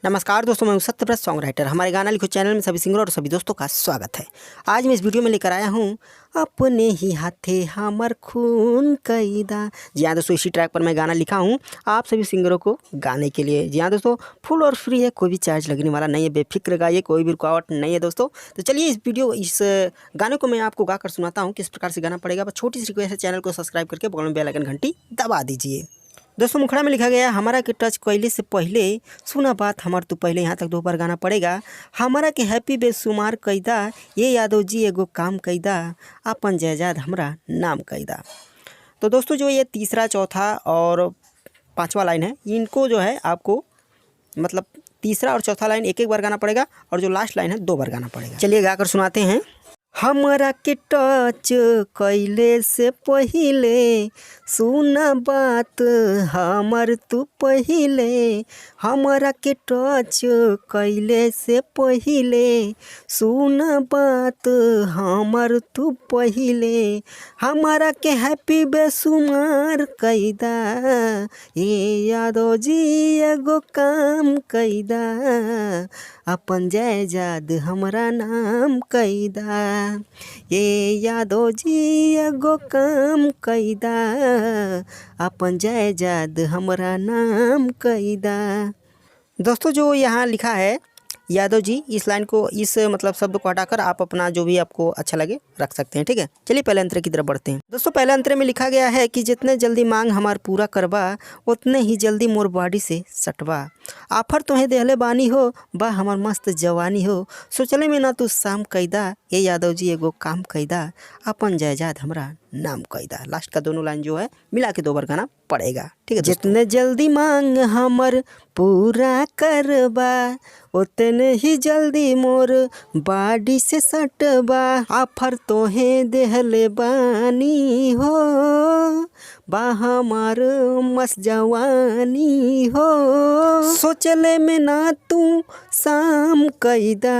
नमस्कार दोस्तों, मैं हूं सत्यव्रत सॉन्ग राइटर। हमारे गाना लिखो चैनल में सभी सिंगरों और सभी दोस्तों का स्वागत है। आज मैं इस वीडियो में लेकर आया हूं अपने ही हाथे हमर खून कैदा। जी हाँ दोस्तों, इसी ट्रैक पर मैं गाना लिखा हूं आप सभी सिंगरों को गाने के लिए। जी हाँ दोस्तों, फुल और फ्री है, कोई भी चार्ज लगने वाला नहीं है, बेफिक्र गाइए, कोई भी रुकावट नहीं है दोस्तों। तो चलिए इस गाने को मैं आपको गाकर सुनाता हूँ किस प्रकार से गाना पड़ेगा। बस छोटी सी रिक्वेस्ट है, चैनल को सब्सक्राइब करके बगल में बेल आइकन घंटी दबा दीजिए। दोस्तों मुखड़ा में लिखा गया, हमारा के टच कैले से पहले सुना बात हमार तू पहले। यहाँ तक 2 बार गाना पड़ेगा। हमारा के हैप्पी बेसुमार कैदा, ये यादव जी एगो काम कैदा, अपन जायदाद हमरा नाम कैदा। तो दोस्तों जो ये तीसरा, चौथा और 5वां लाइन है, इनको जो है आपको मतलब तीसरा और चौथा लाइन एक बार गाना पड़ेगा और जो लास्ट लाइन है 2 बार गाना पड़ेगा। चलिए गाकर सुनाते हैं। हमरा के टच कैले से पहिले सुना बात हमर तू पहिले। हमरा के टच कैले से पहिले सुना बात हमर तू पहिले। हमरा के हैप्पी बेसुमार कैदा, ये यादव जी एगो काम कैदा, अपन जायदाद हमरा नाम कैदा। ये यादव जी एगो काम कैदा, अपन जायदाद हमरा नाम कैदा। दोस्तों जो यहाँ लिखा है यादव जी, इस लाइन को, इस मतलब शब्द को हटाकर आप अपना जो भी आपको अच्छा लगे रख सकते हैं, ठीक है। चलिए पहले अंतरे की तरफ बढ़ते हैं। दोस्तों पहले अंतरे में लिखा गया है कि जितने जल्दी मांग हमार पूरा करबा, उतने ही जल्दी मोर बॉडी से सटवा। आफर तुम्हें देहले बानी हो, बा हमार मस्त जवानी हो, सोचले में ना तू शाम कैदा, ये यादव जी एगो काम कैदा, अपन जायदाद हमरा नाम कैदा। लास्ट का दोनों लाइन जो है मिला के 2 बार गाना पड़ेगा, ठीक है। जितने जल्दी मांग हमर पूरा करबा, उतने ही जल्दी मोर बाडी से सटबा। आफर तोहे देहले बानी हो, बा हमार मस्त जवानी हो, सोचले में ना तू शाम कैदा,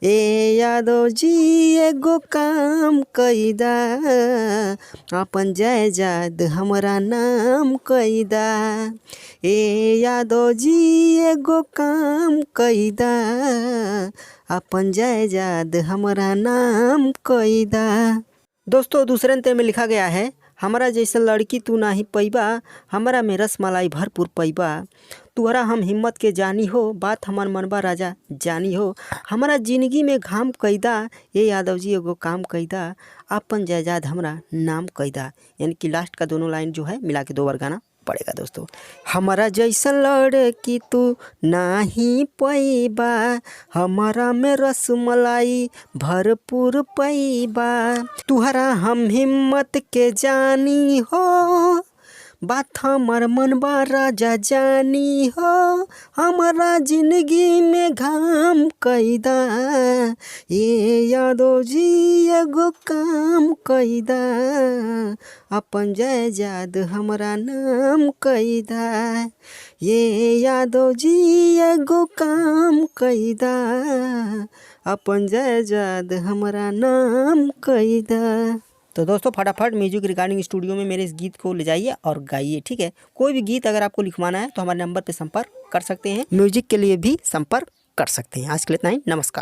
ए यादव जी एगो काम कैदा, अपन जायदाद हमरा नाम कैदा। ए यादव जी एगो काम कैदा, अपन जायदाद हमरा नाम कैदा। दोस्तों दूसरे अंतर में लिखा गया है, हमारा जैसा लड़की तू नाही पैबा, हमारा में रसमलाई भरपूर पैबा। तुहरा हम हिम्मत के जानी हो, बात हमार मनबा राजा जानी हो, हमारा जिंदगी में घाम कैदा, ये यादव जी एगो काम कैदा, अपन जायदाद हमरा नाम कैदा। यानी कि लास्ट का दोनों लाइन जो है मिला के 2 बार गाना पड़ेगा दोस्तों। हमारा जैसा लड़की तू नाही पैबा, हमारा में रसमलाई भरपूर पैबा। तुहरा हम हिम्मत के जानी हो, बात हमार मनबा राजा जानी हो, हमारा जिंदगी में घाम कैदा, ये यादव जी एगो काम कैदा, अपन जायदाद हमरा नाम कैदा। ये यादव जी एगो काम कैदा, अपन जायदाद हमरा नाम कैदा। तो दोस्तों फटाफट म्यूजिक रिकॉर्डिंग स्टूडियो में मेरे इस गीत को ले जाइए और गाइए, ठीक है। कोई भी गीत अगर आपको लिखवाना है तो हमारे नंबर पे संपर्क कर सकते हैं, म्यूजिक के लिए भी संपर्क कर सकते हैं। आज के लिए इतना ही, नमस्कार।